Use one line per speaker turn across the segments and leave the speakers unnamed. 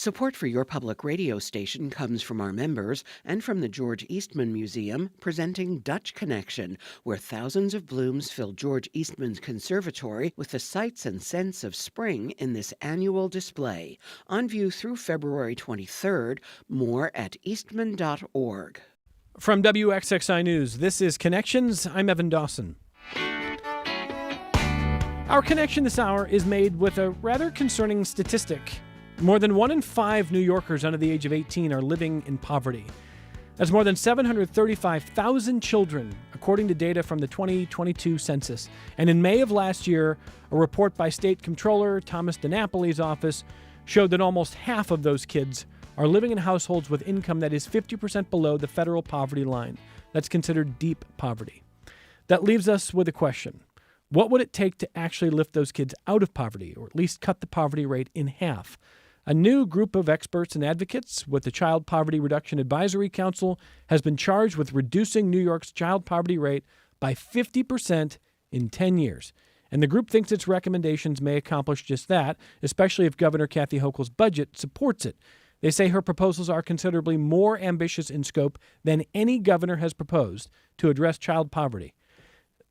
Support for your public radio station comes from our members and from the George Eastman Museum, presenting Dutch Connection, where thousands of blooms fill George Eastman's conservatory with the sights and scents of spring in this annual display. On view through February 23rd. More at eastman.org.
From WXXI News, this is Connections. I'm Evan Dawson. Our connection this hour is made with a rather concerning statistic. More than 1 in 5 New Yorkers under the age of 18 are living in poverty. That's more than 735,000 children, according to data from the 2022 census. And in May of last year, a report by State Comptroller Thomas DiNapoli's office showed that almost half of those kids are living in households with income that is 50% below the federal poverty line. That's considered deep poverty. That leaves us with a question. What would it take to actually lift those kids out of poverty, or at least cut the poverty rate in half? A new group of experts and advocates with the Child Poverty Reduction Advisory Council has been charged with reducing New York's child poverty rate by 50% in 10 years. And the group thinks its recommendations may accomplish just that, especially if Governor Kathy Hochul's budget supports it. They say her proposals are considerably more ambitious in scope than any governor has proposed to address child poverty.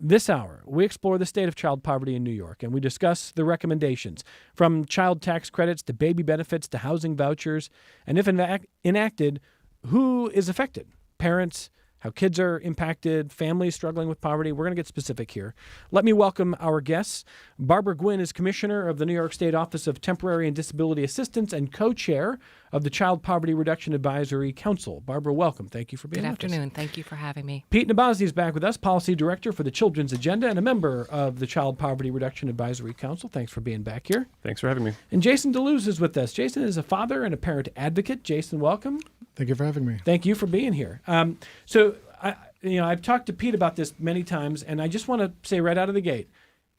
This hour, we explore the state of child poverty in New York, and we discuss the recommendations, from child tax credits to baby benefits to housing vouchers, and if enacted, who is affected? Parents, how kids are impacted, families struggling with poverty. We're going to get specific here. Let me welcome our guests. Barbara Gwynn is Commissioner of the New York State Office of Temporary and Disability Assistance and co-chair of the Child Poverty Reduction Advisory Council. Barbara, welcome. Thank you for being with us.
Good afternoon. Thank you for having me.
Pete Nabozny is back with us, Policy Director for the Children's Agenda and a member of the Child Poverty Reduction Advisory Council. Thanks for being back here.
Thanks for having me.
And Jason DeLuz is with us. Jason is a father and a parent advocate. Jason, welcome.
Thank you for having me.
Thank you for being here. I've talked to Pete about this many times, and I just want to say right out of the gate,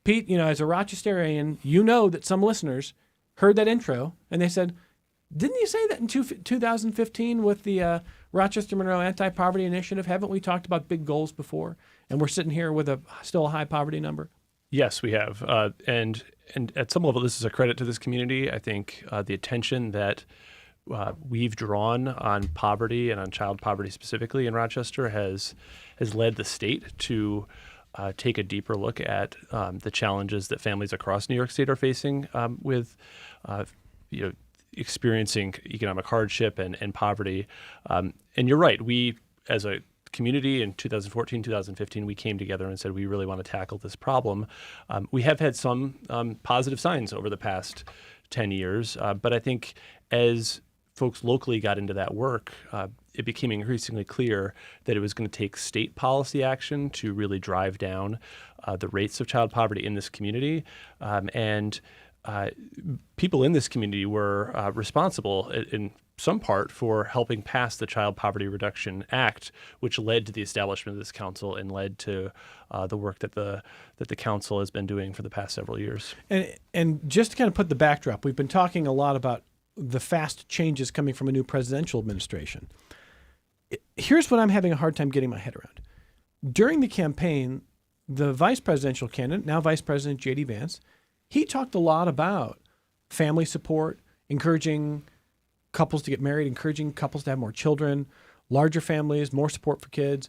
Pete, as a Rochesterian, that some listeners heard that intro, and they said, didn't you say that in 2015 with the Rochester Monroe Anti-Poverty Initiative? Haven't we talked about big goals before? And we're sitting here with still a high poverty number?
Yes, we have. And at some level, this is a credit to this community. I think the attention that we've drawn on poverty and on child poverty specifically in Rochester has led the state to take a deeper look at the challenges that families across New York State are facing with experiencing economic hardship and poverty. And you're right. We, as a community in 2014, 2015, we came together and said we really want to tackle this problem. We have had some positive signs over the past 10 years, but I think as folks locally got into that work, it became increasingly clear that it was going to take state policy action to really drive down the rates of child poverty in this community. And people in this community were responsible in some part for helping pass the Child Poverty Reduction Act, which led to the establishment of this council and led to the work that the council has been doing for the past several years.
And just to kind of put the backdrop, we've been talking a lot about the fast changes coming from a new presidential administration. Here's what I'm having a hard time getting my head around. During the campaign, the vice presidential candidate, now Vice President J.D. Vance, he talked a lot about family support, encouraging couples to get married, encouraging couples to have more children, larger families, more support for kids.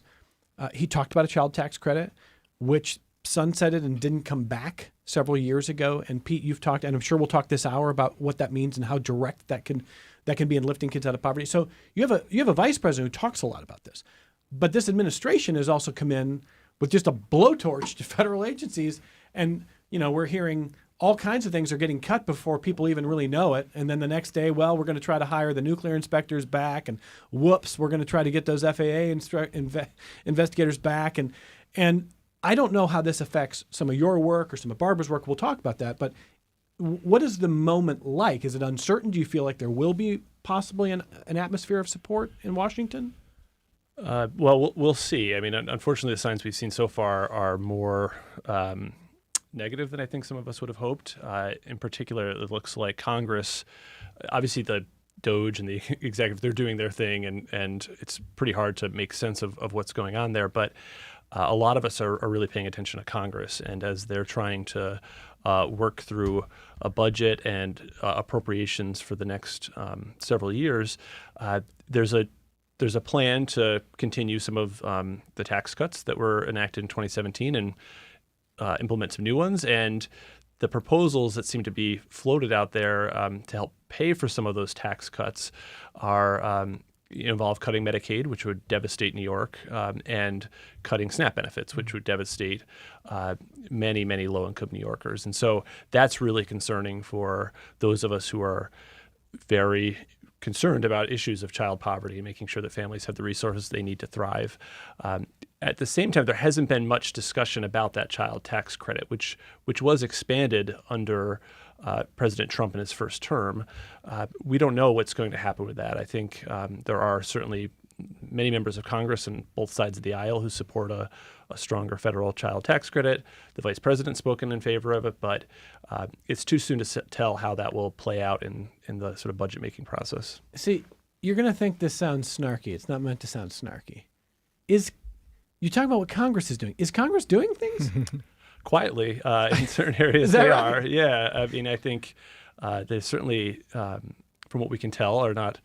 He talked about a child tax credit, which sunsetted and didn't come back several years ago. And Pete, you've talked, and I'm sure we'll talk this hour about what that means and how direct that can be in lifting kids out of poverty. So you have a vice president who talks a lot about this, but this administration has also come in with just a blowtorch to federal agencies, and we're hearing all kinds of things are getting cut before people even really know it. And then the next day, well, we're going to try to hire the nuclear inspectors back, and whoops, we're going to try to get those FAA investigators back, and I don't know how this affects some of your work or some of Barbara's work. We'll talk about that. But what is the moment like? Is it uncertain? Do you feel like there will be possibly an atmosphere of support in Washington?
Well, we'll see. I mean, unfortunately, the signs we've seen so far are more negative than I think some of us would have hoped. In particular, it looks like Congress, obviously the DOJ and the executive, they're doing their thing, and it's pretty hard to make sense of what's going on there. But a lot of us are really paying attention to Congress, and as they're trying to work through a budget and appropriations for the next several years, there's a plan to continue some of the tax cuts that were enacted in 2017 and implement some new ones. And the proposals that seem to be floated out there to help pay for some of those tax cuts are involve cutting Medicaid, which would devastate New York, and cutting SNAP benefits, which would devastate many, many low-income New Yorkers. And so that's really concerning for those of us who are very concerned about issues of child poverty and making sure that families have the resources they need to thrive. At the same time, there hasn't been much discussion about that child tax credit, which was expanded under President Trump in his first term. We don't know what's going to happen with that. I think there are certainly many members of Congress on both sides of the aisle who support a stronger federal child tax credit. The vice president's spoken in favor of it, but it's too soon to tell how that will play out in the sort of budget-making process.
See, you're going to think this sounds snarky. It's not meant to sound snarky. You talk about what Congress is doing. Is Congress doing things?
Quietly, in certain areas they are. Yeah, I mean, I think they certainly, from what we can tell, are not.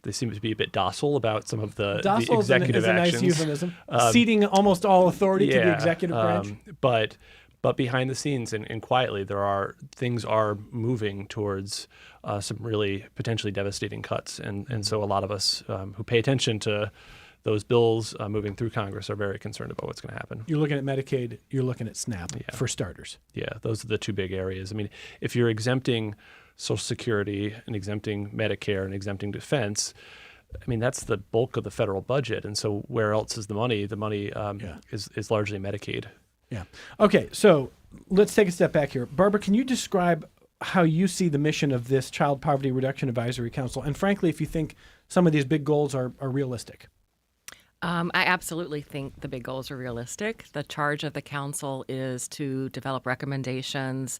They seem to be a bit docile about some of the executive actions.
Docile is a nice euphemism. Ceding almost all authority to the executive branch.
But behind the scenes and quietly, things are moving towards some really potentially devastating cuts, and so a lot of us who pay attention to those bills moving through Congress are very concerned about what's going to happen.
You're looking at Medicaid, you're looking at SNAP for starters.
Yeah, those are the two big areas. I mean, if you're exempting Social Security and exempting Medicare and exempting defense, I mean, that's the bulk of the federal budget. And so where else is the money? The money is largely Medicaid.
Yeah. Okay, so let's take a step back here. Barbara, can you describe how you see the mission of this Child Poverty Reduction Advisory Council? And frankly, if you think some of these big goals are realistic.
I absolutely think the big goals are realistic. The charge of the council is to develop recommendations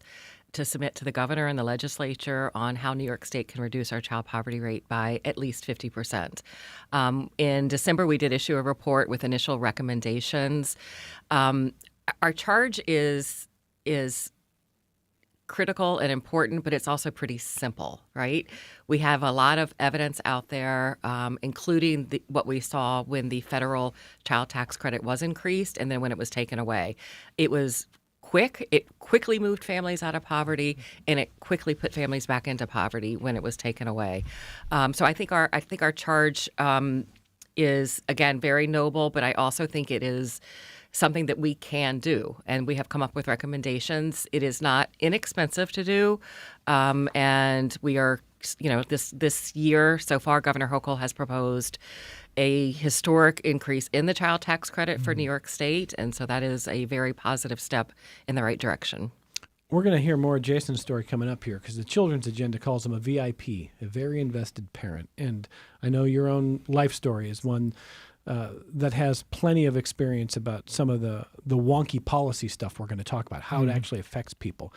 to submit to the governor and the legislature on how New York State can reduce our child poverty rate by at least 50%. In December, we did issue a report with initial recommendations. Our charge is critical and important, but it's also pretty simple, right? We have a lot of evidence out there, including what we saw when the federal child tax credit was increased and then when it was taken away. It was quick. It quickly moved families out of poverty, and it quickly put families back into poverty when it was taken away. So I think our charge is, again, very noble, but I also think it is something that we can do, and we have come up with recommendations. It is not inexpensive to do, and we are, this year so far, Governor Hochul has proposed a historic increase in the child tax credit for New York State, and so that is a very positive step in the right direction.
We're going to hear more of Jason's story coming up here because the Children's Agenda calls him a VIP, a very invested parent, and I know your own life story is one that has plenty of experience about some of the wonky policy stuff we're going to talk about, how it actually affects people.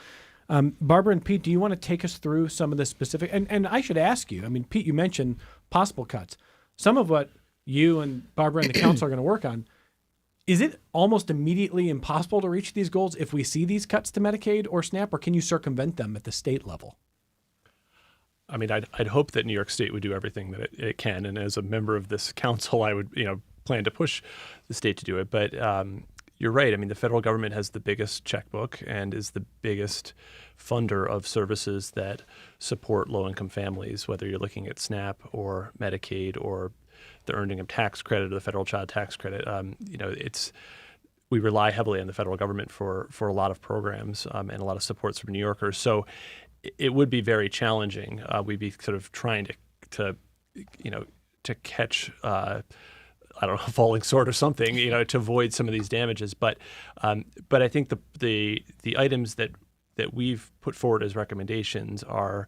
Barbara and Pete, do you want to take us through some of the specific, and I should ask you, I mean, Pete, you mentioned possible cuts. Some of what you and Barbara and the council are going to work on, is it almost immediately impossible to reach these goals if we see these cuts to Medicaid or SNAP, or can you circumvent them at the state level?
I mean, I'd hope that New York State would do everything that it can, and as a member of this council, I would plan to push the state to do it. But you're right. I mean, the federal government has the biggest checkbook and is the biggest funder of services that support low-income families, whether you're looking at SNAP or Medicaid or the earned income tax credit or the federal child tax credit. We rely heavily on the federal government for a lot of programs and a lot of supports from New Yorkers. So it would be very challenging. We'd be sort of trying to catch, I don't know, a falling sword or something, to avoid some of these damages. But I think the items that we've put forward as recommendations are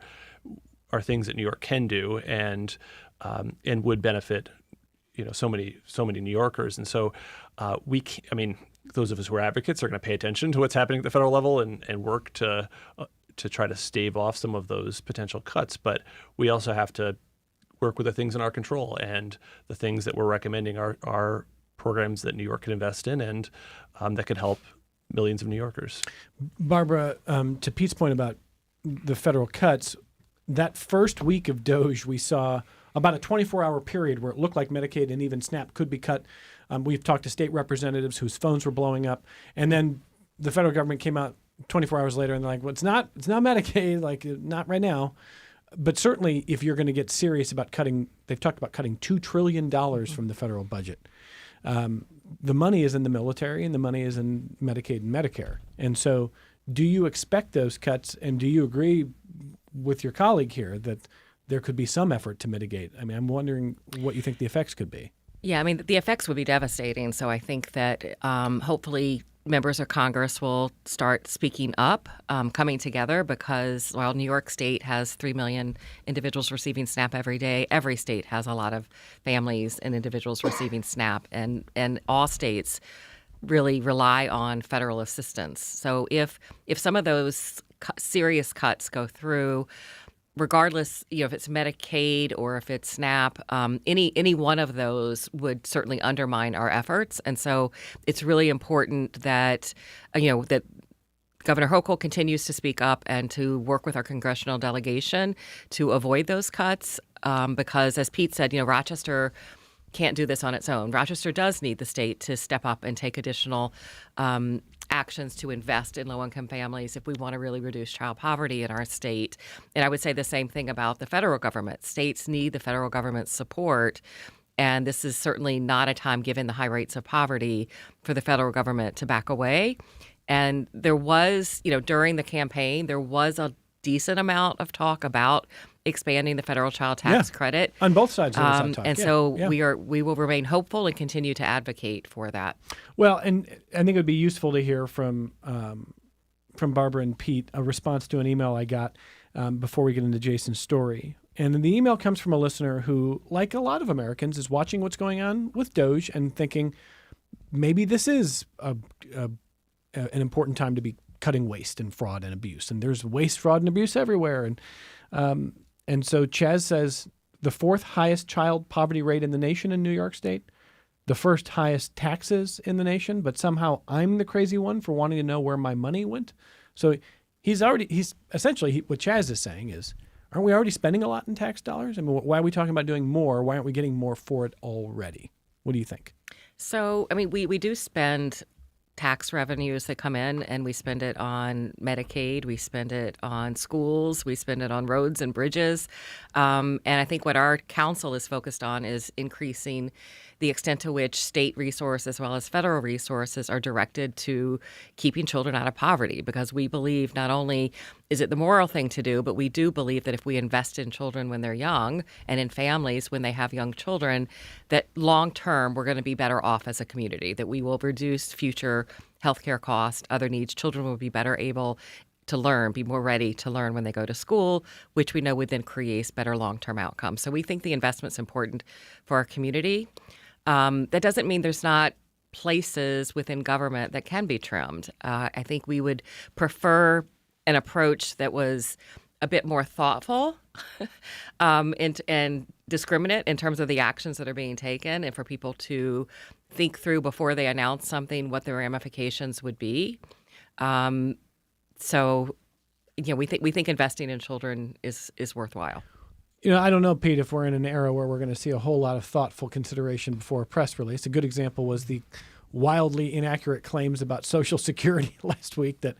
things that New York can do and would benefit, so many New Yorkers. And so those of us who are advocates are going to pay attention to what's happening at the federal level and work to try to stave off some of those potential cuts. But we also have to work with the things in our control, and the things that we're recommending are programs that New York can invest in and that could help millions of New Yorkers.
Barbara, to Pete's point about the federal cuts, that first week of DOGE, we saw about a 24-hour period where it looked like Medicaid and even SNAP could be cut. We've talked to state representatives whose phones were blowing up, and then the federal government came out 24 hours later and they're like, well, it's not Medicaid, like not right now. But certainly if you're going to get serious about cutting, they've talked about cutting $2 trillion from the federal budget. The money is in the military and the money is in Medicaid and Medicare. And so do you expect those cuts, and do you agree with your colleague here that there could be some effort to mitigate? I mean, I'm wondering what you think the effects could be.
Yeah, I mean, the effects would be devastating. So I think that hopefully members of Congress will start speaking up, coming together, because while New York State has 3 million individuals receiving SNAP every day, every state has a lot of families and individuals receiving SNAP, and all states really rely on federal assistance. So if some of those serious cuts go through, regardless, if it's Medicaid or if it's SNAP, any one of those would certainly undermine our efforts. And so it's really important that, that Governor Hochul continues to speak up and to work with our congressional delegation to avoid those cuts, because, as Pete said, Rochester can't do this on its own. Rochester does need the state to step up and take additional actions to invest in low-income families if we want to really reduce child poverty in our state. And I would say the same thing about the federal government. States need the federal government's support, and this is certainly not a time, given the high rates of poverty, for the federal government to back away. And there was, during the campaign, there was a decent amount of talk about expanding the federal child tax credit
on both sides of the talk.
And so we will remain hopeful and continue to advocate for that.
Well, and I think it would be useful to hear from Barbara and Pete a response to an email I got before we get into Jason's story. And the email comes from a listener who, like a lot of Americans, is watching what's going on with DOGE and thinking maybe this is an important time to be cutting waste and fraud and abuse. And there's waste, fraud, and abuse everywhere. And so Chaz says the fourth highest child poverty rate in the nation in New York State, the first highest taxes in the nation, but somehow I'm the crazy one for wanting to know where my money went. So he's essentially what Chaz is saying is, aren't we already spending a lot in tax dollars? I mean, why are we talking about doing more? Why aren't we getting more for it already? What do you think?
So, I mean, we do spend tax revenues that come in, and we spend it on Medicaid, we spend it on schools, we spend it on roads and bridges. And I think what our council is focused on is increasing the extent to which state resources as well as federal resources are directed to keeping children out of poverty, because we believe not only is it the moral thing to do, but we do believe that if we invest in children when they're young and in families when they have young children, that long term we're going to be better off as a community, that we will reduce future healthcare costs, other needs. Children will be better able to learn, be more ready to learn when they go to school, which we know would then create better long-term outcomes. So we think the investment's important for our community. That doesn't mean there's not places within government that can be trimmed. I think we would prefer an approach that was a bit more thoughtful and discriminate in terms of the actions that are being taken, and for people to think through before they announce something what the ramifications would be. So, we think investing in children is worthwhile.
I don't know, Pete, if we're in an era where we're going to see a whole lot of thoughtful consideration before a press release. A good example was the wildly inaccurate claims about Social Security last week that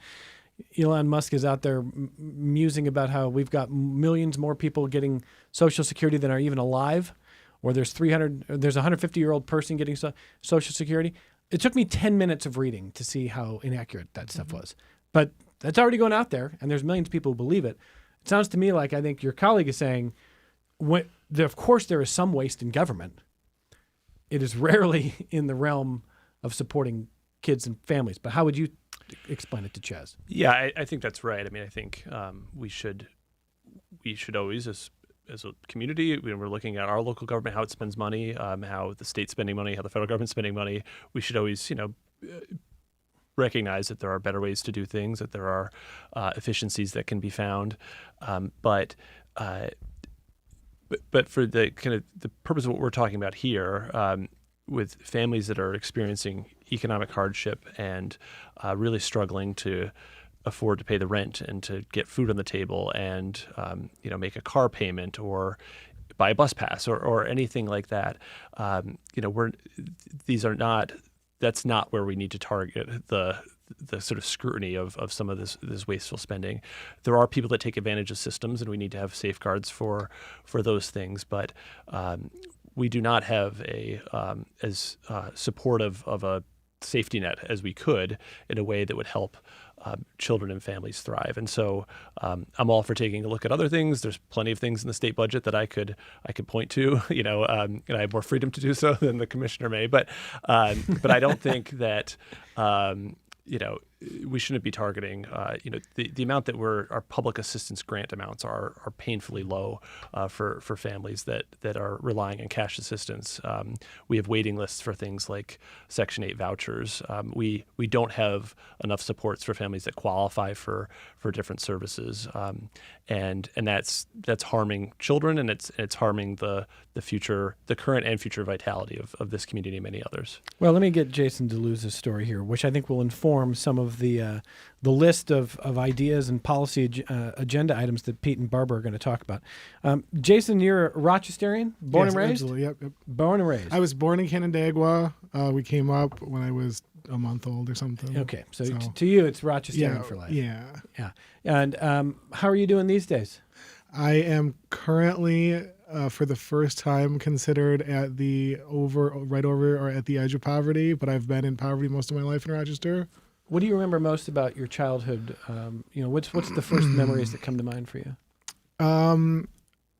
Elon Musk is out there musing about how we've got millions more people getting Social Security than are even alive, or there's a 150-year-old person getting Social Security. It took me 10 minutes of reading to see how inaccurate that stuff was. But that's already going out there, and there's millions of people who believe it. It sounds to me like I think your colleague is saying, of course there is some waste in government. It is rarely in the realm of supporting kids and families. But how would you explain it to Chaz?
Yeah, I think that's right. I mean, I think we should always, as a community, when we're looking at our local government, how it spends money, how the state's spending money, how the federal government's spending money, we should always, recognize that there are better ways to do things, that there are efficiencies that can be found. But for the kind of the purpose of what we're talking about here, with families that are experiencing economic hardship and really struggling to afford to pay the rent and to get food on the table and make a car payment or buy a bus pass or anything like that. That's not where we need to target the sort of scrutiny of some of this wasteful spending. There are people that take advantage of systems, and we need to have safeguards for those things. But we do not have as supportive of a safety net as we could in a way that would help children and families thrive. And so I'm all for taking a look at other things. There's plenty of things in the state budget that I could point to, and I have more freedom to do so than the commissioner may. But I don't think that we shouldn't be targeting. The amount that our public assistance grant amounts are painfully low for families that are relying on cash assistance. We have waiting lists for things like Section 8 vouchers. We don't have enough supports for families that qualify for different services, and that's harming children, and it's harming the current and future vitality of this community and many others.
Well, let me get Jason DeLuz's story here, which I think will inform some of the list of ideas and policy agenda items that Pete and Barbara are going to talk about. Jason, you're a Rochesterian, born and raised?
Absolutely, yep.
Born and raised.
I was born in Canandaigua. We came up when I was a month old or something.
Okay, so to you, it's Rochesterian for life.
Yeah.
And how are you doing these days?
I am currently, for the first time, considered at the right over or at the edge of poverty, but I've been in poverty most of my life in Rochester.
What do you remember most about your childhood? What's the first memories that come to mind for you?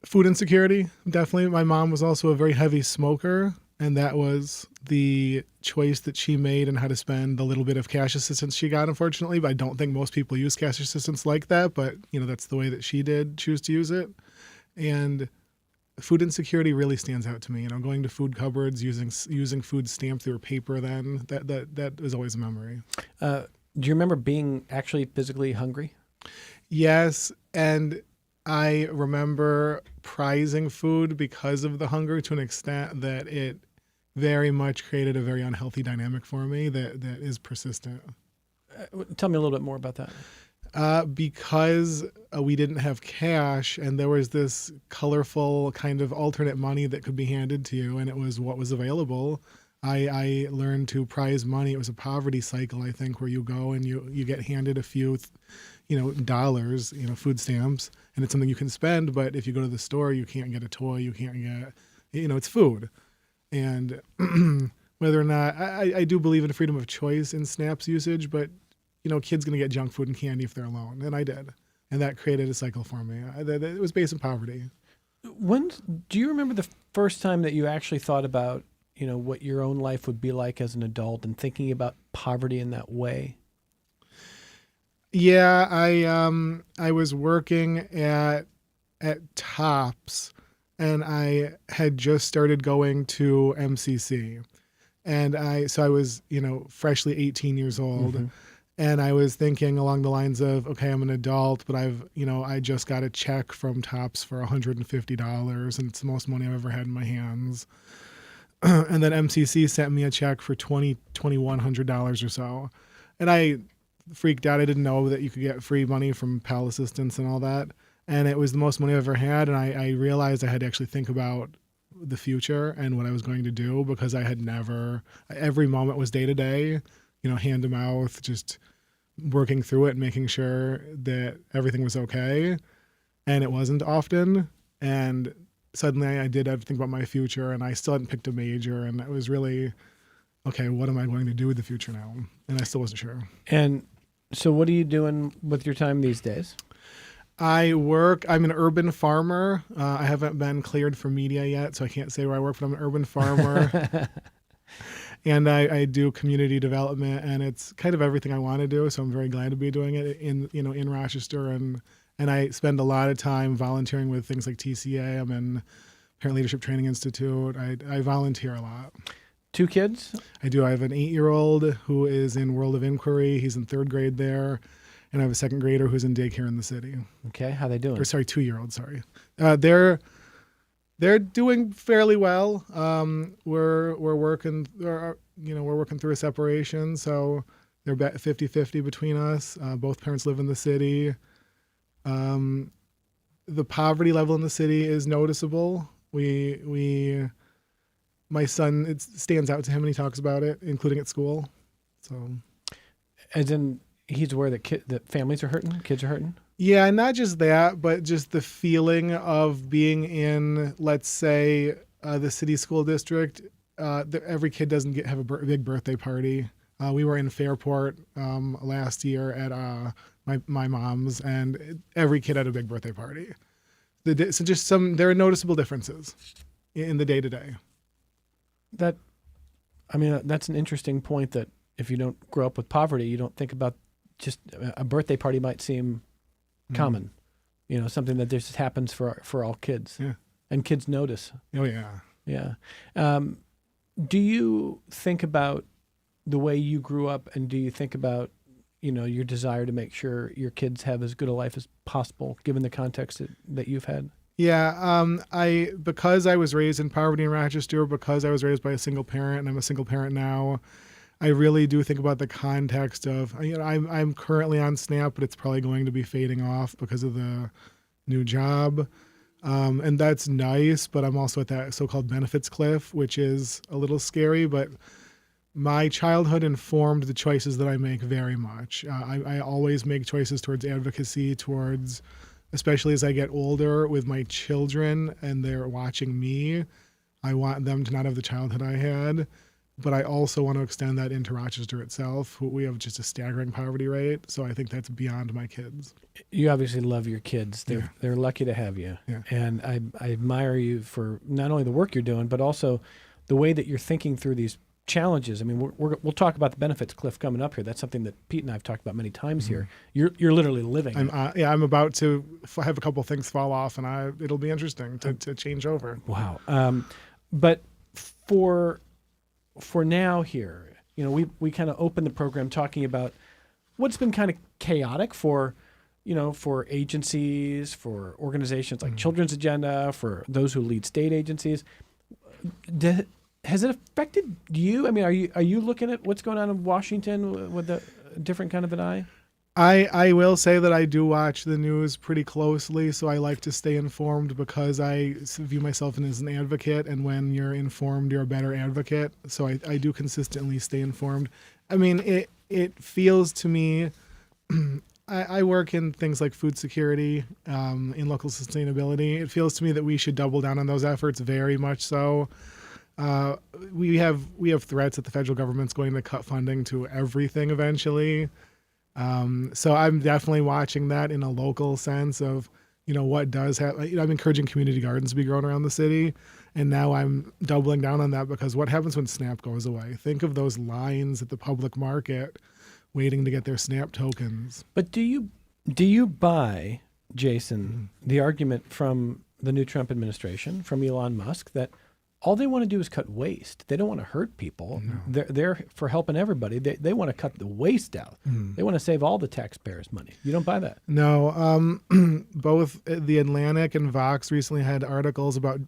Food insecurity, definitely. My mom was also a very heavy smoker, and that was the choice that she made in how to spend the little bit of cash assistance she got, unfortunately. But I don't think most people use cash assistance like that, but that's the way that she did choose to use it. And food insecurity really stands out to me. Going to food cupboards, using food stamps, they were paper then. That was always a memory.
Do you remember being actually physically hungry?
Yes, and I remember prizing food because of the hunger to an extent that it very much created a very unhealthy dynamic for me that is persistent.
Tell me a little bit more about that.
Because we didn't have cash and there was this colorful kind of alternate money that could be handed to you, and it was what was available. I learned to prize money. It was a poverty cycle, I think, where you go and you get handed a few dollars, food stamps, and it's something you can spend. But if you go to the store, you can't get a toy, you can't get, it's food. And whether or not, I do believe in freedom of choice in SNAP's usage, but kids going to get junk food and candy if they're alone. And I did. And that created a cycle for me. It was based on poverty.
Do you remember the first time that you actually thought about, what your own life would be like as an adult and thinking about poverty in that way?
Yeah, I was working at Tops, and I had just started going to MCC. And I was, freshly 18 years old. Mm-hmm. And I was thinking along the lines of, okay, I'm an adult, but I just got a check from Tops for $150, and it's the most money I've ever had in my hands. And then MCC sent me a check for $2,100 or so. And I freaked out. I didn't know that you could get free money from Pell Assistance and all that. And it was the most money I've ever had. And I realized I had to actually think about the future and what I was going to do, because I had never, every moment was day to day, hand to mouth, just working through it and making sure that everything was okay. And it wasn't often. And suddenly I did have to think about my future, and I still hadn't picked a major. And it was really, okay, what am I going to do with the future now? And I still wasn't sure.
And so what are you doing with your time these days?
I'm an urban farmer. I haven't been cleared for media yet, so I can't say where I work, but I'm an urban farmer. And I do community development, and it's kind of everything I want to do. So I'm very glad to be doing it in Rochester. And I spend a lot of time volunteering with things like TCA. I'm in Parent Leadership Training Institute. I volunteer a lot.
2 kids?
I do. I have an 8-year-old who is in World of Inquiry. He's in 3rd grade there. And I have a 2nd grader who's in daycare in the city.
Okay. How they doing?
Or sorry, 2-year-old, sorry. They're They're doing fairly well. We're working, we're working through a separation, so they're 50-50 between us. Both parents live in the city. The poverty level in the city is noticeable. My son, it stands out to him and he talks about it, including at school. So,
As in, he's aware that families are hurting, kids are hurting?
yeah, and not just that, but just the feeling of being in, let's say, the city school district. Every kid doesn't have a big birthday party. We were in Fairport last year at my mom's, and every kid had a big birthday party. So there are noticeable differences in the day to day.
That's an interesting point, that if you don't grow up with poverty, you don't think about, just a birthday party might seem common, something that just happens for all kids.
Yeah.
And kids notice.
Oh yeah.
Yeah. Do you think about the way you grew up, and do you think about, your desire to make sure your kids have as good a life as possible, given the context that you've had?
Yeah, because I was raised in poverty in Rochester, because I was raised by a single parent, and I'm a single parent now, I really do think about the context of, I'm currently on SNAP, but it's probably going to be fading off because of the new job. And that's nice, but I'm also at that so-called benefits cliff, which is a little scary, but my childhood informed the choices that I make very much. I always make choices towards advocacy, especially as I get older with my children and they're watching me. I want them to not have the childhood I had, but I also want to extend that into Rochester itself. We have just a staggering poverty rate, so I think that's beyond my kids.
You obviously love your kids. They're lucky to have you.
Yeah.
And I admire you for not only the work you're doing, but also the way that you're thinking through these challenges. I mean, we'll talk about the benefits cliff coming up here. That's something that Pete and I have talked about many times here. You're literally living.
I'm about to have a couple things fall off, and it'll be interesting to change over.
Wow. But for now here, we kind of opened the program talking about what's been kind of chaotic for agencies, for organizations like Children's Agenda, for those who lead state agencies. Has it affected you? I mean, are you looking at what's going on in Washington with a different kind of an eye?
I will say that I do watch the news pretty closely, so I like to stay informed because I view myself as an advocate, and when you're informed, you're a better advocate. So I do consistently stay informed. I mean, it feels to me, I work in things like food security, in local sustainability. It feels to me that we should double down on those efforts, very much so. We have threats that the federal government's going to cut funding to everything eventually. So I'm definitely watching that in a local sense of, what does happen. I'm encouraging community gardens to be grown around the city. And now I'm doubling down on that, because what happens when SNAP goes away? Think of those lines at the public market waiting to get their SNAP tokens.
But do you buy, Jason, the argument from the new Trump administration, from Elon Musk, that all they want to do is cut waste? They don't want to hurt people. No. They're for helping everybody. They want to cut the waste out. They want to save all the taxpayers' money. You don't buy that?
No. Both The Atlantic and Vox recently had articles about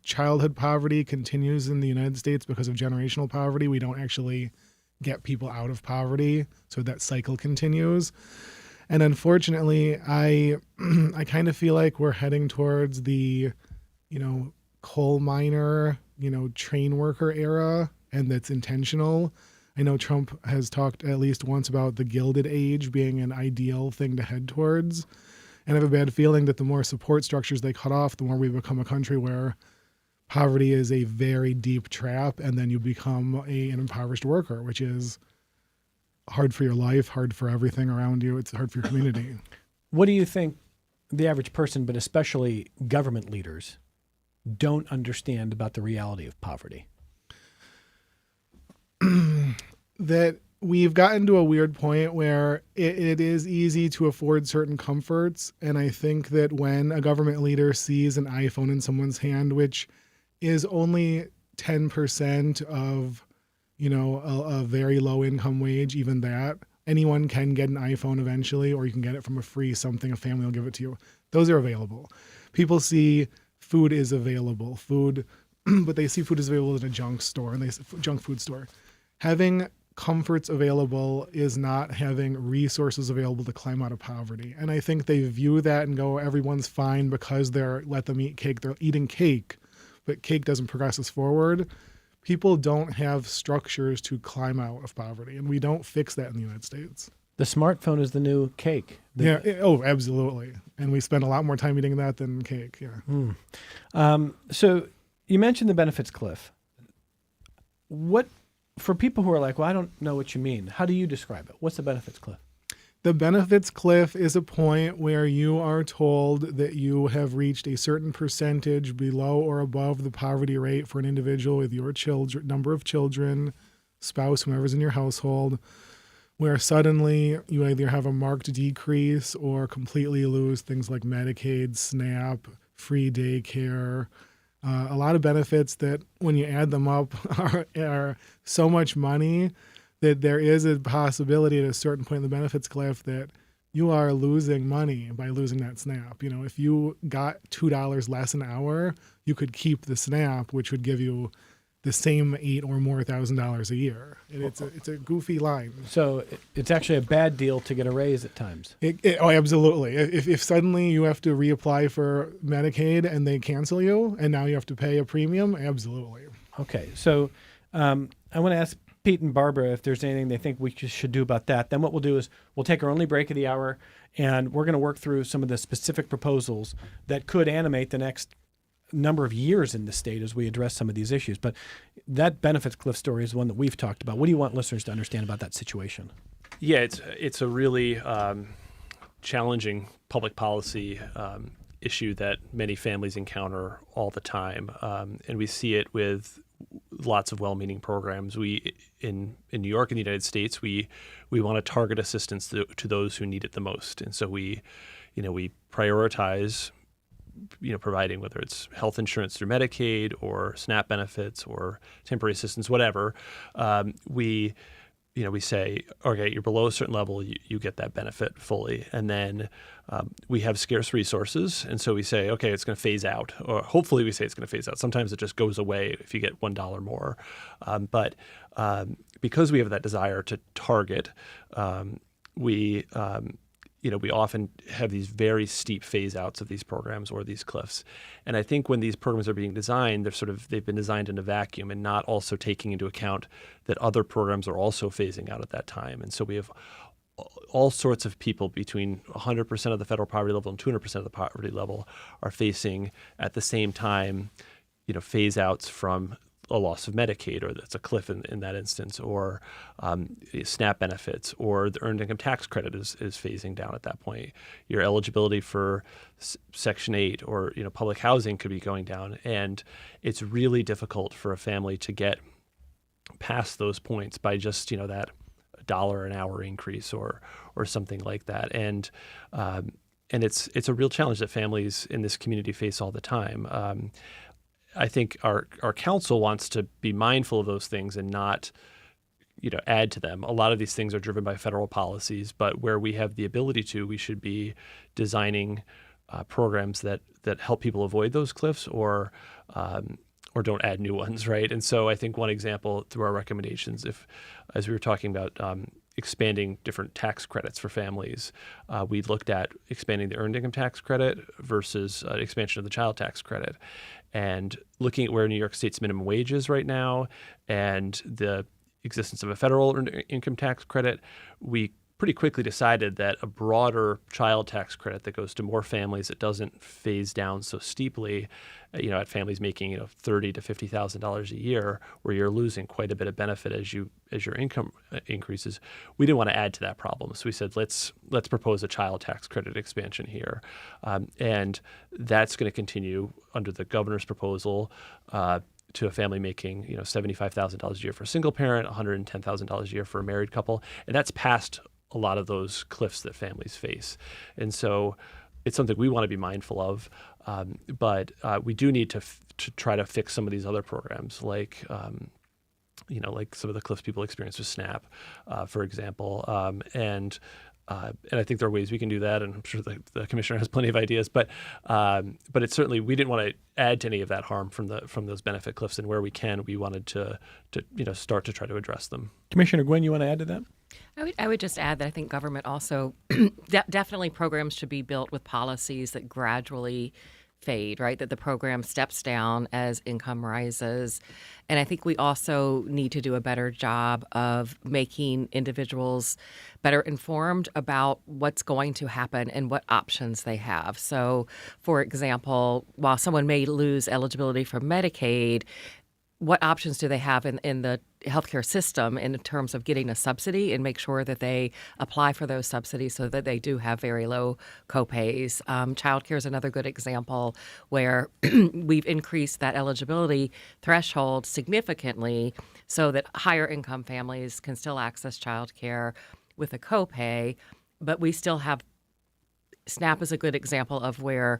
childhood poverty continues in the United States because of generational poverty. We don't actually get people out of poverty, so that cycle continues. And unfortunately, I kind of feel like we're heading towards the, coal miner, train worker era, and that's intentional. I know Trump has talked at least once about the Gilded Age being an ideal thing to head towards. And I have a bad feeling that the more support structures they cut off, the more we become a country where poverty is a very deep trap, and then you become an impoverished worker, which is hard for your life, hard for everything around you. It's hard for your community.
What do you think the average person, but especially government leaders, don't understand about the reality of poverty?
That we've gotten to a weird point where it is easy to afford certain comforts. And I think that when a government leader sees an iPhone in someone's hand, which is only 10% of, a very low income wage, even that, anyone can get an iPhone eventually, or you can get it from a free something, a family will give it to you. Those are available. People see food is available, but they see food is available in a junk store and junk food store. Having comforts available is not having resources available to climb out of poverty. And I think they view that and go, everyone's fine because let them eat cake. They're eating cake, but cake doesn't progress us forward. People don't have structures to climb out of poverty, and we don't fix that in the United States.
The smartphone is the new cake.
Oh, absolutely. And we spend a lot more time eating that than cake. Yeah.
So you mentioned the benefits cliff. For people who are like, well, I don't know what you mean, how do you describe it? What's the benefits cliff?
The benefits cliff is a point where you are told that you have reached a certain percentage below or above the poverty rate for an individual with your children, number of children, spouse, whoever's in your household, where suddenly you either have a marked decrease or completely lose things like Medicaid, SNAP, free daycare, a lot of benefits that when you add them up are so much money that there is a possibility at a certain point in the benefits cliff that you are losing money by losing that SNAP. You know, if you got $2 less an hour, you could keep the SNAP, which would give you the same $8,000 or more a year. And it's a goofy line.
So it's actually a bad deal to get a raise at times.
Oh, absolutely. If suddenly you have to reapply for Medicaid and they cancel you and now you have to pay a premium, absolutely.
Okay. So I want to ask Pete and Barbara if there's anything they think we should do about that. Then what we'll do is we'll take our only break of the hour, and we're going to work through some of the specific proposals that could animate the next number of years in the state as we address some of these issues. But that benefits cliff story is one that we've talked about. What do you want listeners to understand about that situation?
Yeah, it's a really challenging public policy issue that many families encounter all the time, and we see it with lots of well-meaning programs. We in New York and the United States, we want to target assistance to those who need it the most, and so we prioritize providing, whether it's health insurance through Medicaid or SNAP benefits or temporary assistance, whatever. We say, okay, you're below a certain level, you get that benefit fully. And then we have scarce resources. And so we say, okay, it's going to phase out, or hopefully we say it's going to phase out. Sometimes it just goes away if you get $1 more. But because we have that desire to target, we often have these very steep phase outs of these programs or these cliffs. And I think when these programs are being designed, they've been designed in a vacuum and not also taking into account that other programs are also phasing out at that time. And so we have all sorts of people between 100% of the federal poverty level and 200% of the poverty level are facing at the same time, phase outs from a loss of Medicaid, or that's a cliff in that instance, or SNAP benefits, or the earned income tax credit is phasing down at that point. Your eligibility for Section 8 or public housing could be going down, and it's really difficult for a family to get past those points by just that $1 an hour increase or something like that. And it's a real challenge that families in this community face all the time. I think our council wants to be mindful of those things and not, add to them. A lot of these things are driven by federal policies, but where we have the ability to, we should be designing programs that help people avoid those cliffs or don't add new ones, right? And so I think one example through our recommendations, as we were talking about expanding different tax credits for families, we looked at expanding the earned income tax credit versus expansion of the child tax credit. And looking at where New York State's minimum wage is right now and the existence of a federal earned income tax credit, we pretty quickly decided that a broader child tax credit that goes to more families, that doesn't phase down so steeply, at families making $30,000 to $50,000 a year, where you're losing quite a bit of benefit as your income increases. We didn't want to add to that problem, so we said let's propose a child tax credit expansion here, and that's going to continue under the governor's proposal to a family making $75,000 a year for a single parent, $110,000 a year for a married couple, and that's past a lot of those cliffs that families face. And so it's something we want to be mindful of, but we do need to try to fix some of these other programs, like like some of the cliffs people experience with SNAP, for example, and And I think there are ways we can do that, and I'm sure the commissioner has plenty of ideas. But it's certainly, we didn't want to add to any of that harm from those benefit cliffs, and where we can, we wanted to start to try to address them.
Commissioner Gwynn, you want to add to that?
I would just add that I think government also definitely programs should be built with policies that gradually fade, right? That the program steps down as income rises. And I think we also need to do a better job of making individuals better informed about what's going to happen and what options they have. So, for example, while someone may lose eligibility for Medicaid, what options do they have in the healthcare system in terms of getting a subsidy, and make sure that they apply for those subsidies so that they do have very low copays. Childcare is another good example where we've increased that eligibility threshold significantly so that higher income families can still access childcare with a copay, but we still have SNAP is a good example of where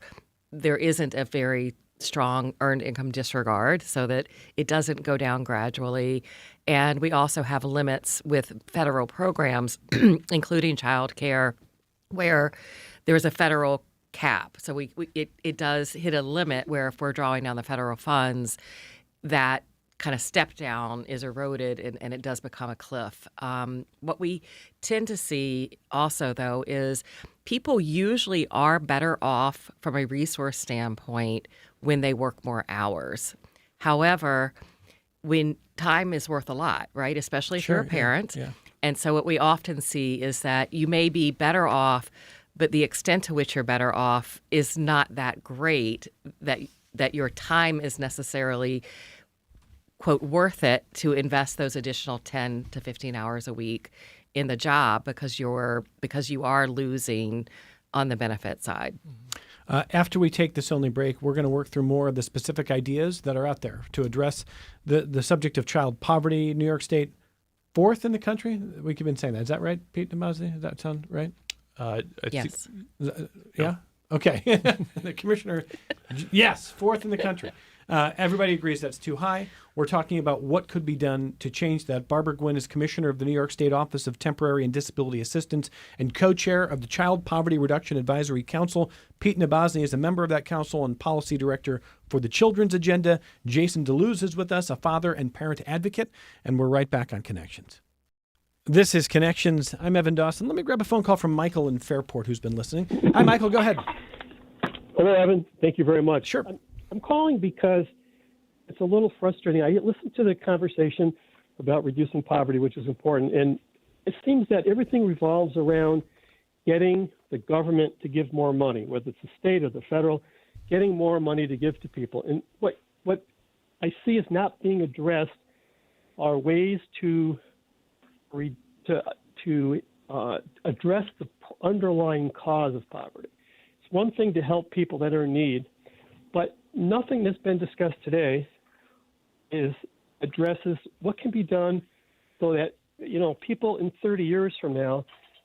there isn't a very strong earned income disregard so that it doesn't go down gradually. And we also have limits with federal programs, including child care, where there's a federal cap. So it does hit a limit where if we're drawing down the federal funds, that kind of step down is eroded and it does become a cliff. What we tend to see also, though, is people usually are better off from a resource standpoint when they work more hours. However, when time is worth a lot, right? Especially if you're a parent.
Yeah.
And so what we often see is that you may be better off, but the extent to which you're better off is not that great, that your time is necessarily, quote, worth it to invest those additional 10 to 15 hours a week in the job because you are losing on the benefit side.
After we take this only break, we're going to work through more of the specific ideas that are out there to address the subject of child poverty. New York State, 4th in the country. We keep been saying that. Is that right, Pete Nabozny? Does that sound right?
Yes.
Yeah? Okay. The commissioner, yes, 4th in the country. Everybody agrees that's too high. We're talking about what could be done to change that. Barbara Gwynn is commissioner of the New York State Office of Temporary and Disability Assistance and co-chair of the Child Poverty Reduction Advisory Council. Pete Nabozny is a member of that council and policy director for the Children's Agenda. Jason DeLuz is with us, a father and parent advocate, and we're right back on Connections. This is Connections. I'm Evan Dawson. Let me grab a phone call from Michael in Fairport, who's been listening. Hi, Michael. Go ahead.
Hello, Evan. Thank you very much.
Sure.
I'm calling because it's a little frustrating. I listened to the conversation about reducing poverty, which is important, and it seems that everything revolves around getting the government to give more money, whether it's the state or the federal, getting more money to give to people. And what I see is not being addressed are ways to address the underlying cause of poverty. It's one thing to help people that are in need, but nothing that's been discussed today addresses what can be done so that, people in 30 years from now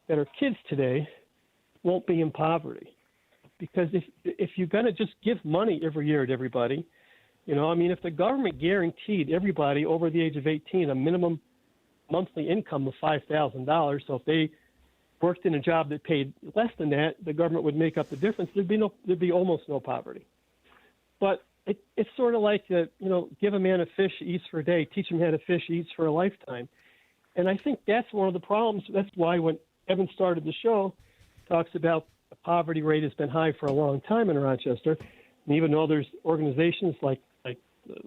that are kids today won't be in poverty. Because if you're going to just give money every year to everybody, if the government guaranteed everybody over the age of 18 a minimum monthly income of $5,000, so if they worked in a job that paid less than that, the government would make up the difference. There'd be almost no poverty. But it's sort of like, give a man a fish, he eats for a day, teach him how to fish, he eats for a lifetime. And I think that's one of the problems. That's why when Evan started the show, talks about the poverty rate has been high for a long time in Rochester. And even though there's organizations like the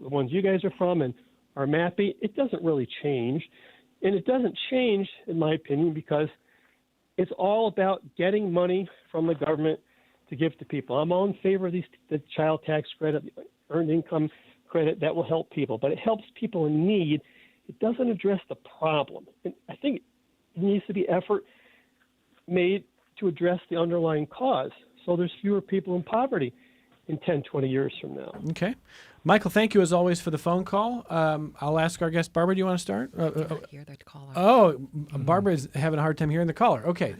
ones you guys are from and our MAPI, it doesn't really change. And it doesn't change, in my opinion, because it's all about getting money from the government to give to people. I'm all in favor of the child tax credit, the earned income credit. That will help people, but it helps people in need. It doesn't address the problem. And I think it needs to be effort made to address the underlying cause so there's fewer people in poverty in 10, 20 years from now.
Okay. Michael, thank you as always for the phone call. I'll ask our guest, Barbara, do you want to start?
Hear the caller.
Oh, Barbara is having a hard time hearing the caller. Okay.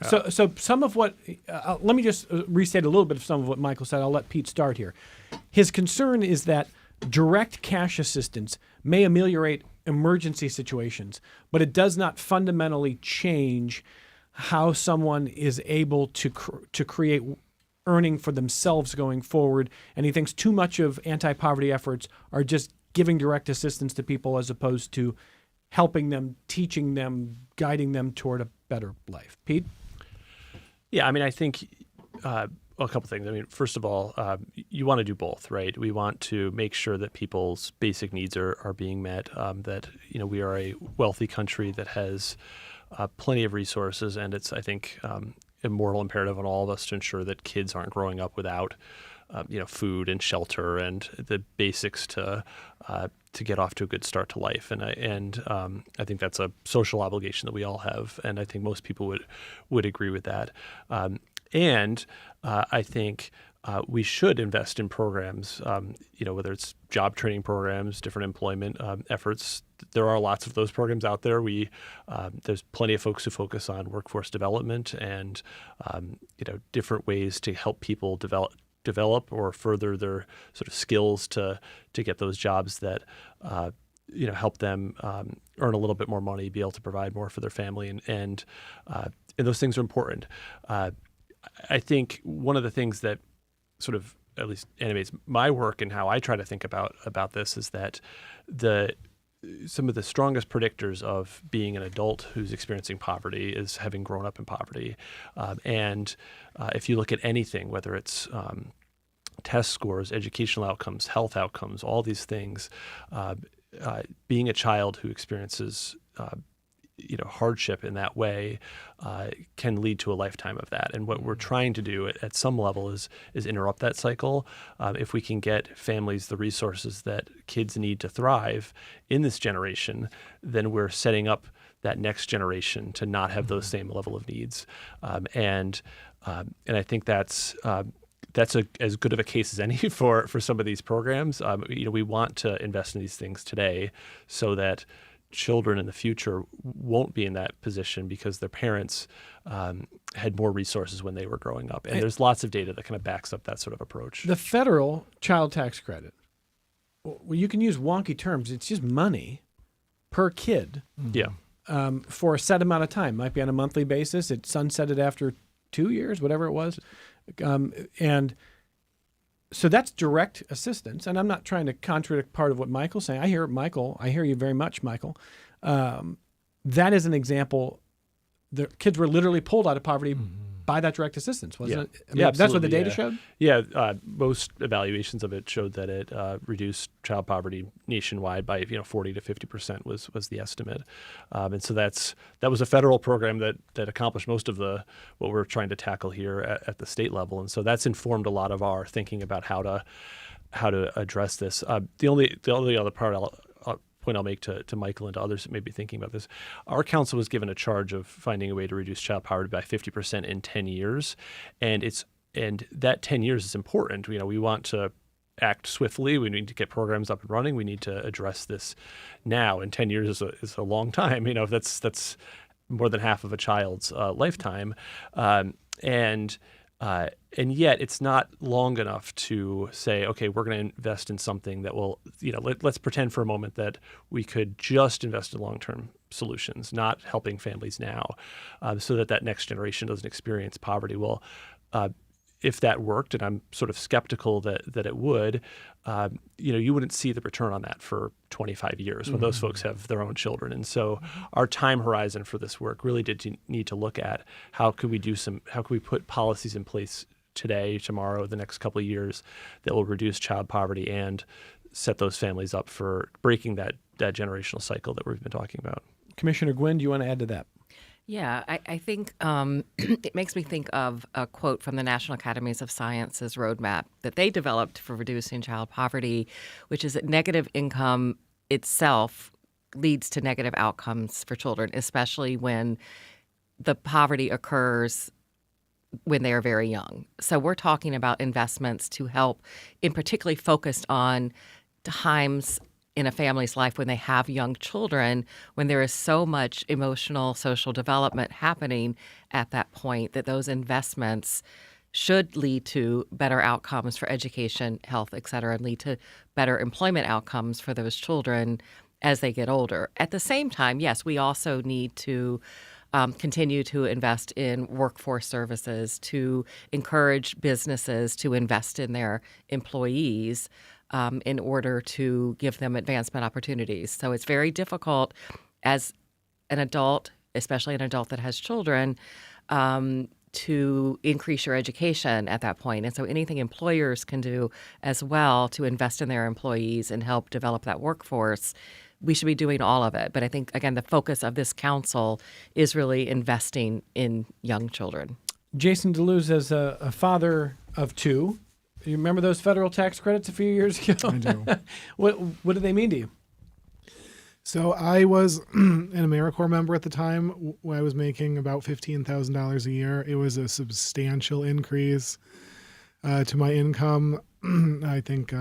So some of what, let me just restate a little bit of some of what Michael said. I'll let Pete start here. His concern is that direct cash assistance may ameliorate emergency situations, but it does not fundamentally change how someone is able to create earning for themselves going forward, and he thinks too much of anti-poverty efforts are just giving direct assistance to people as opposed to helping them, teaching them, guiding them toward a better life. Pete?
Yeah, I mean, I think a couple things. I mean, first of all, you want to do both, right? We want to make sure that people's basic needs are being met, that, we are a wealthy country that has plenty of resources, and it's, I think, a moral imperative on all of us to ensure that kids aren't growing up without, food and shelter and the basics to get off to a good start to life. And I think that's a social obligation that we all have, and I think most people would agree with that. I think we should invest in programs, whether it's job training programs, different employment efforts. There are lots of those programs out there. There's plenty of folks who focus on workforce development and different ways to help people develop or further their sort of skills to get those jobs that help them earn a little bit more money, be able to provide more for their family, and those things are important. I think one of the things that sort of at least animates my work and how I try to think about this is that some of the strongest predictors of being an adult who's experiencing poverty is having grown up in poverty. If you look at anything, whether it's test scores, educational outcomes, health outcomes, all these things, being a child who experiences hardship in that way can lead to a lifetime of that. And what we're trying to do at some level is interrupt that cycle. If we can get families the resources that kids need to thrive in this generation, then we're setting up that next generation to not have those same level of needs. And I think that's as good of a case as any for some of these programs. We want to invest in these things today so that children in the future won't be in that position because their parents had more resources when they were growing up. And there's lots of data that kind of backs up that sort of approach.
The federal child tax credit, well, you can use wonky terms. It's just money per kid.
Yeah.
For a set amount of time. Might be on a monthly basis. It sunsetted after 2 years, whatever it was. And so that's direct assistance. And I'm not trying to contradict part of what Michael's saying. I hear you very much, Michael. That is an example. The kids were literally pulled out of poverty by that direct assistance, wasn't it? I mean, that's what the data showed?
Yeah, most evaluations of it showed that it reduced child poverty nationwide by 40 to 50% was the estimate, and so that was a federal program that accomplished most of what we're trying to tackle here at the state level, and so that's informed a lot of our thinking about how to address this. The only other part point I'll make to Michael and to others that may be thinking about this. Our council was given a charge of finding a way to reduce child poverty by 50% in 10 years. And that 10 years is important. We want to act swiftly. We need to get programs up and running. We need to address this now. And 10 years is a long time. That's more than half of a child's lifetime. And yet it's not long enough to say, okay, we're going to invest in something that will, let's pretend for a moment that we could just invest in long-term solutions, not helping families now, so that next generation doesn't experience poverty. Well, if that worked, and I'm sort of skeptical that it would, you wouldn't see the return on that for 25 years when those folks have their own children. And so our time horizon for this work really did need to look at how could we put policies in place today, tomorrow, the next couple of years that will reduce child poverty and set those families up for breaking that generational cycle that we've been talking about.
Commissioner Gwynn, do you want to add to that?
Yeah, I think it makes me think of a quote from the National Academies of Sciences roadmap that they developed for reducing child poverty, which is that negative income itself leads to negative outcomes for children, especially when the poverty occurs when they are very young. So we're talking about investments to help, in particularly focused on times in a family's life when they have young children, when there is so much emotional, social development happening at that point, that those investments should lead to better outcomes for education, health, et cetera, and lead to better employment outcomes for those children as they get older. At the same time, yes, we also need to continue to invest in workforce services, to encourage businesses to invest in their employees in order to give them advancement opportunities. So it's very difficult as an adult, especially an adult that has children, to increase your education at that point. And so anything employers can do as well to invest in their employees and help develop that workforce, we should be doing all of it. But I think, again, the focus of this council is really investing in young children.
Jason DeLuz, as a father of two, you remember those federal tax credits a few years ago?
I do.
What do they mean to you?
So I was an AmeriCorps member at the time when I was making about $15,000 a year. It was a substantial increase to my income. I think,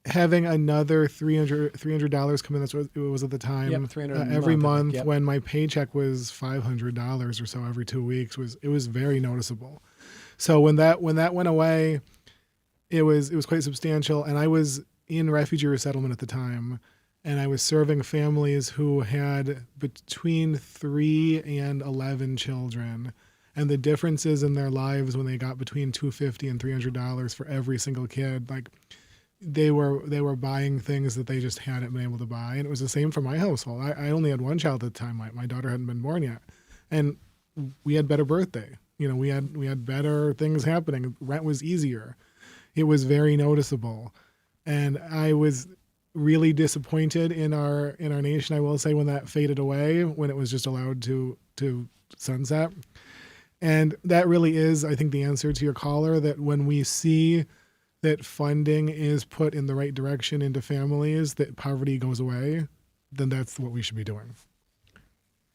having another $300 come in, that's what it was at the time.
Yep, $300
every
a month,
month
yep.
when my paycheck was $500 or so every 2 weeks it was very noticeable. So when that went away, it was quite substantial. And I was in refugee resettlement at the time, and I was serving families who had between 3 and 11 children, and the differences in their lives when they got between $250 and $300 for every single kid, like they were buying things that they just hadn't been able to buy. And it was the same for my household. I only had one child at the time. My daughter hadn't been born yet, and we had better birthday. We had better things happening. Rent was easier. It was very noticeable. And I was really disappointed in our nation, I will say, when that faded away, when it was just allowed to sunset. And that really is, I think, the answer to your caller, that when we see that funding is put in the right direction into families, that poverty goes away, then that's what we should be doing.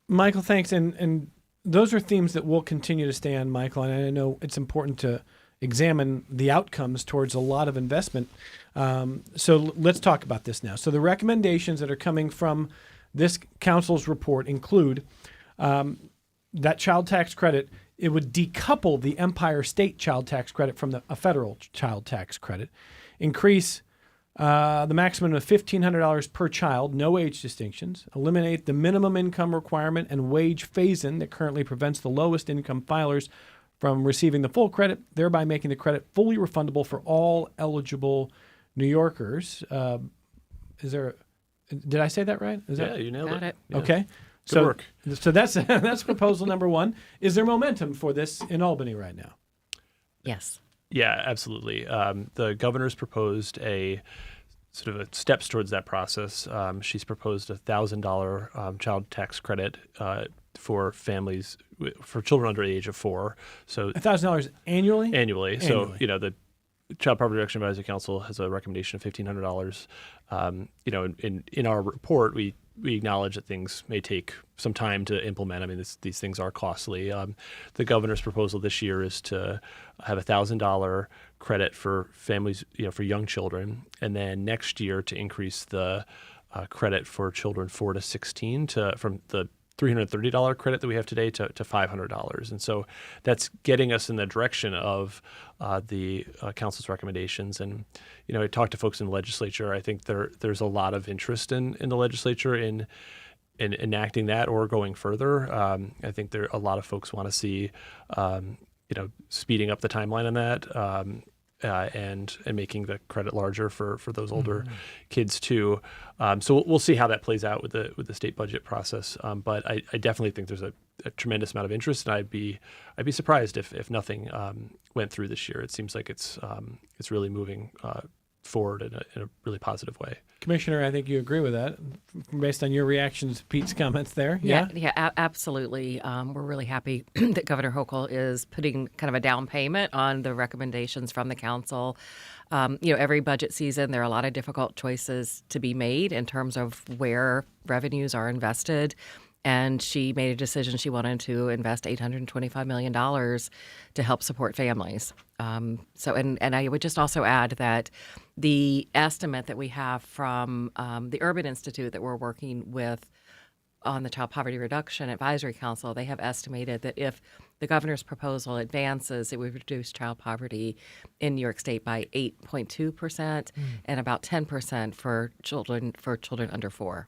Michael, thanks. And those are themes that will continue to stay on, Michael. And I know it's important to examine the outcomes towards a lot of investment. So let's talk about this now. So the recommendations that are coming from this council's report include that child tax credit. It would decouple the Empire State child tax credit from a federal child tax credit, increase the maximum of $1,500 per child, no age distinctions, eliminate the minimum income requirement and wage phase-in that currently prevents the lowest income filers from receiving the full credit, thereby making the credit fully refundable for all eligible New Yorkers. Did I say that right?
You nailed
Got it.
Yeah.
Okay.
Good work.
So that's proposal number one. Is there momentum for this in Albany right now?
Yes.
Yeah, absolutely. The governor's proposed a sort of steps towards that process. She's proposed a $1,000 child tax credit for families for children under the age of 4. So
$1,000 annually?
Annually. So
Annually.
the Child Poverty Reduction Advisory Council has a recommendation of $1,500. In our report, we acknowledge that things may take some time to implement. I mean, these things are costly. The governor's proposal this year is to have a $1,000 credit for families, for young children, and then next year to increase the credit for children 4 to 16 from the $330 credit that we have today to $500. And so that's getting us in the direction of the council's recommendations. And, I talked to folks in the legislature. I think there's a lot of interest in the legislature in enacting that or going further. I think a lot of folks want to see, speeding up the timeline on that. And making the credit larger for those older kids too. So we'll see how that plays out with the state budget process. But I definitely think there's a tremendous amount of interest, and I'd be surprised if nothing went through this year. It seems like it's really moving forward in a really positive way.
Commissioner, I think you agree with that based on your reactions to Pete's comments there.
Yeah, absolutely. We're really happy that Governor Hochul is putting kind of a down payment on the recommendations from the council. Every budget season, there are a lot of difficult choices to be made in terms of where revenues are invested. And she made a decision. She wanted to invest $825 million to help support families. And I would just also add that the estimate that we have from the Urban Institute that we're working with on the Child Poverty Reduction Advisory Council, they have estimated that if the governor's proposal advances, it would reduce child poverty in New York State by 8.2% and about 10% for children under 4.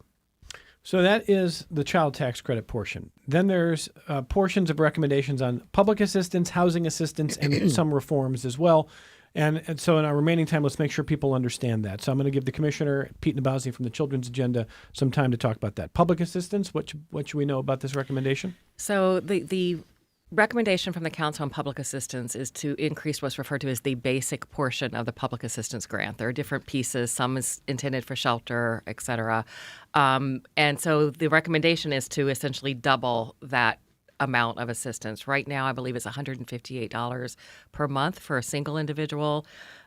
So that is the child tax credit portion. Then there's portions of recommendations on public assistance, housing assistance, and some reforms as well. And so in our remaining time, let's make sure people understand that. So I'm going to give the Commissioner, Pete Nabowsi from the Children's Agenda, some time to talk about that. Public assistance, what should we know about this recommendation?
So the recommendation from the Council on Public Assistance is to increase what's referred to as the basic portion of the public assistance grant. There are different pieces. Some is intended for shelter, et cetera. And so the recommendation is to essentially double that amount of assistance. Right now, I believe it's $158 per month for a single individual,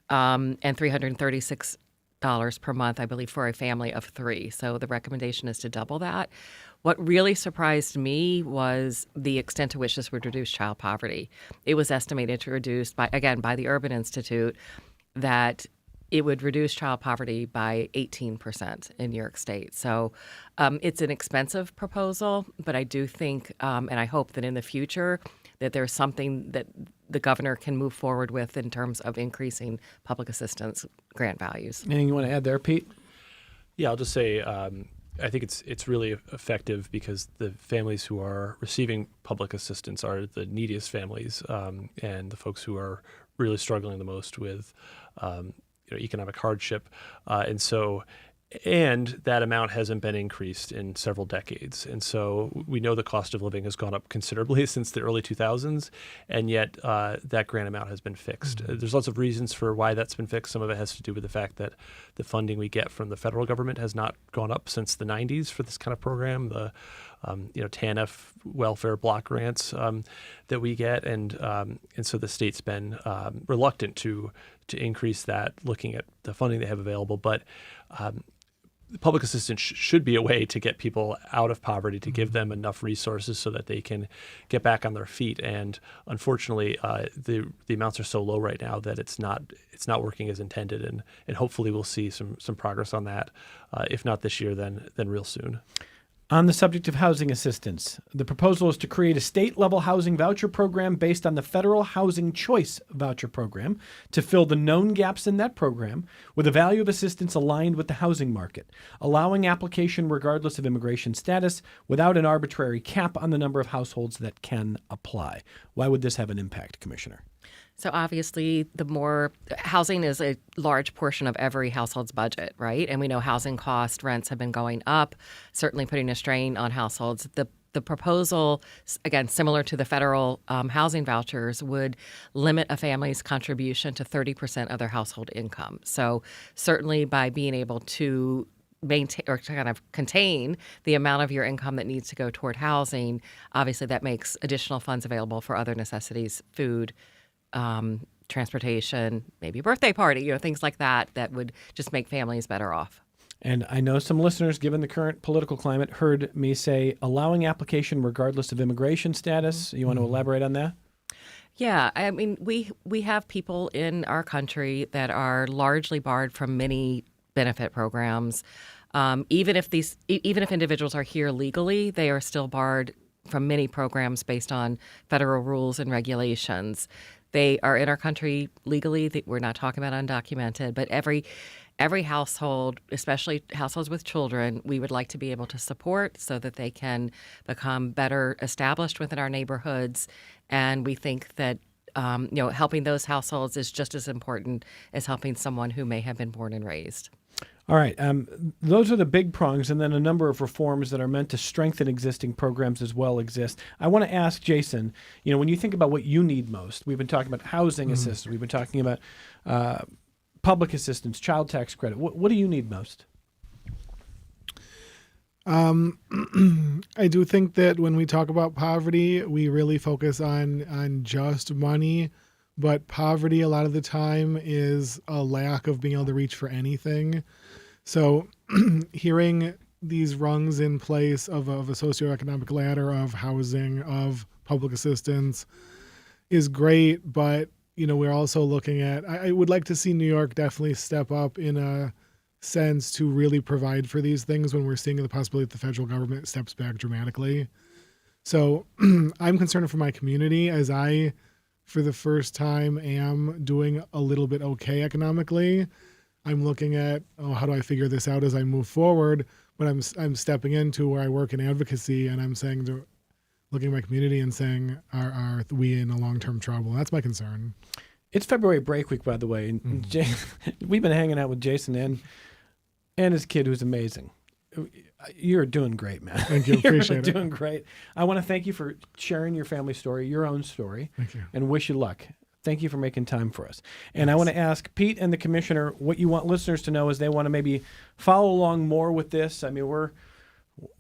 and $336 per month, I believe, for a family of 3. So the recommendation is to double that. What really surprised me was the extent to which this would reduce child poverty. It was estimated to reduce, by the Urban Institute, that it would reduce child poverty by 18% in New York State. So it's an expensive proposal, but I do think, and I hope that in the future, that there's something that the governor can move forward with in terms of increasing public assistance grant values.
Anything you want to add there, Pete?
Yeah, I'll just say I think it's really effective because the families who are receiving public assistance are the neediest families and the folks who are really struggling the most with economic hardship. And that amount hasn't been increased in several decades. And so we know the cost of living has gone up considerably since the early 2000s, and yet that grant amount has been fixed. There's lots of reasons for why that's been fixed. Some of it has to do with the fact that the funding we get from the federal government has not gone up since the 90s for this kind of program. The TANF welfare block grants that we get, and so the state's been reluctant to increase that, looking at the funding they have available. But public assistance should be a way to get people out of poverty, to give them enough resources so that they can get back on their feet. And unfortunately, the amounts are so low right now that it's not working as intended. And hopefully we'll see some progress on that, if not this year, then real soon.
On the subject of housing assistance, the proposal is to create a state-level housing voucher program based on the Federal Housing Choice Voucher Program to fill the known gaps in that program with a value of assistance aligned with the housing market, allowing application regardless of immigration status without an arbitrary cap on the number of households that can apply. Why would this have an impact, Commissioner?
So obviously, the more housing is a large portion of every household's budget, right? And we know housing costs, rents have been going up, certainly putting a strain on households. The proposal, again, similar to the federal housing vouchers, would limit a family's contribution to 30% of their household income. So certainly by being able to maintain or kind of contain the amount of your income that needs to go toward housing, obviously that makes additional funds available for other necessities, food, transportation, maybe a birthday party, things like that would just make families better off.
And I know some listeners, given the current political climate, heard me say allowing application regardless of immigration status. You want to elaborate on that?
Yeah, I mean, we have people in our country that are largely barred from many benefit programs. Even if individuals are here legally, they are still barred from many programs based on federal rules and regulations. They are in our country legally. We're not talking about undocumented, but every household, especially households with children, we would like to be able to support so that they can become better established within our neighborhoods. And we think that helping those households is just as important as helping someone who may have been born and raised.
All right. Those are the big prongs, and then a number of reforms that are meant to strengthen existing programs as well exist. I want to ask Jason, when you think about what you need most, we've been talking about housing assistance, we've been talking about public assistance, child tax credit. What do you need most?
I do think that when we talk about poverty, we really focus on just money. But poverty a lot of the time is a lack of being able to reach for anything. So hearing these rungs in place of a socioeconomic ladder of housing, of public assistance is great. But, we're also looking at, I would like to see New York definitely step up in a sense to really provide for these things when we're seeing the possibility that the federal government steps back dramatically. So I'm concerned for my community as I, for the first time, am doing a little bit okay economically. I'm looking at, how do I figure this out as I move forward? but I'm stepping into where I work in advocacy, and I'm saying looking at my community and saying, are we in a long-term trouble? That's my concern.
It's February break week, by the way, and we've been hanging out with Jason and his kid, who's amazing. You're doing great, man.
Thank you.
You're
Appreciate
really
it.
doing great. I want to thank you for sharing your family story, your own story.
Thank you.
And wish you luck. Thank you for making time for us. And I want to ask Pete and the commissioner what you want listeners to know as they want to maybe follow along more with this. I mean,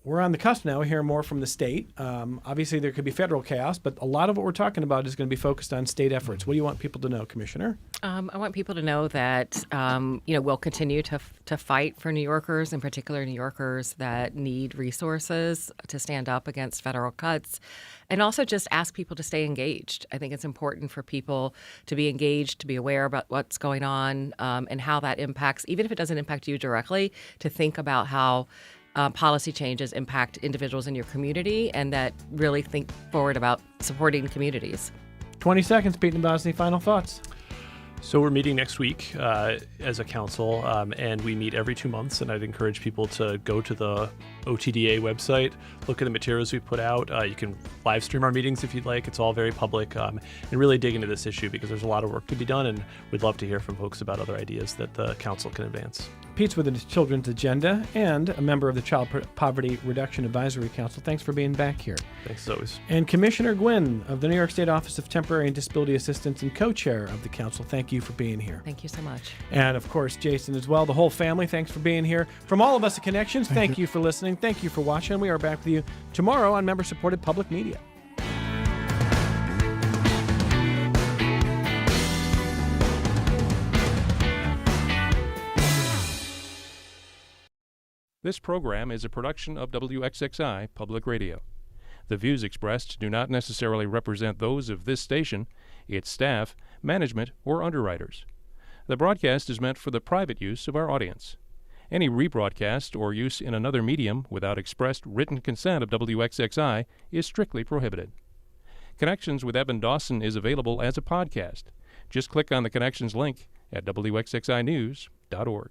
we're on the cusp now. We hear more from the state. Obviously, there could be federal chaos, but a lot of what we're talking about is going to be focused on state efforts. What do you want people to know, Commissioner?
I want people to know that we'll continue to fight for New Yorkers, in particular New Yorkers that need resources to stand up against federal cuts, and also just ask people to stay engaged. I think it's important for people to be engaged, to be aware about what's going on and how that impacts, even if it doesn't impact you directly, to think about how policy changes impact individuals in your community, and that really think forward about supporting communities.
20 seconds, Pete and Bosny, final thoughts.
So we're meeting next week as a council, and we meet every 2 months, and I'd encourage people to go to the OTDA website, look at the materials we put out. You can live stream our meetings if you'd like. It's all very public, and really dig into this issue because there's a lot of work to be done, and we'd love to hear from folks about other ideas that the council can advance.
Pete's with the Children's Agenda and a member of the Child Poverty Reduction Advisory Council. Thanks for being back here.
Thanks as always.
And Commissioner Gwynn of the New York State Office of Temporary and Disability Assistance and co-chair of the council. Thank you for being here.
Thank you so much.
And of course, Jason as well, the whole family. Thanks for being here. From all of us at Connections, thank you for listening. Thank you for watching. We are back with you tomorrow on member-supported public media.
This program is a production of WXXI Public Radio. The views expressed do not necessarily represent those of this station, its staff, management, or underwriters. The broadcast is meant for the private use of our audience. Any rebroadcast or use in another medium without expressed written consent of WXXI is strictly prohibited. Connections with Evan Dawson is available as a podcast. Just click on the Connections link at WXXInews.org.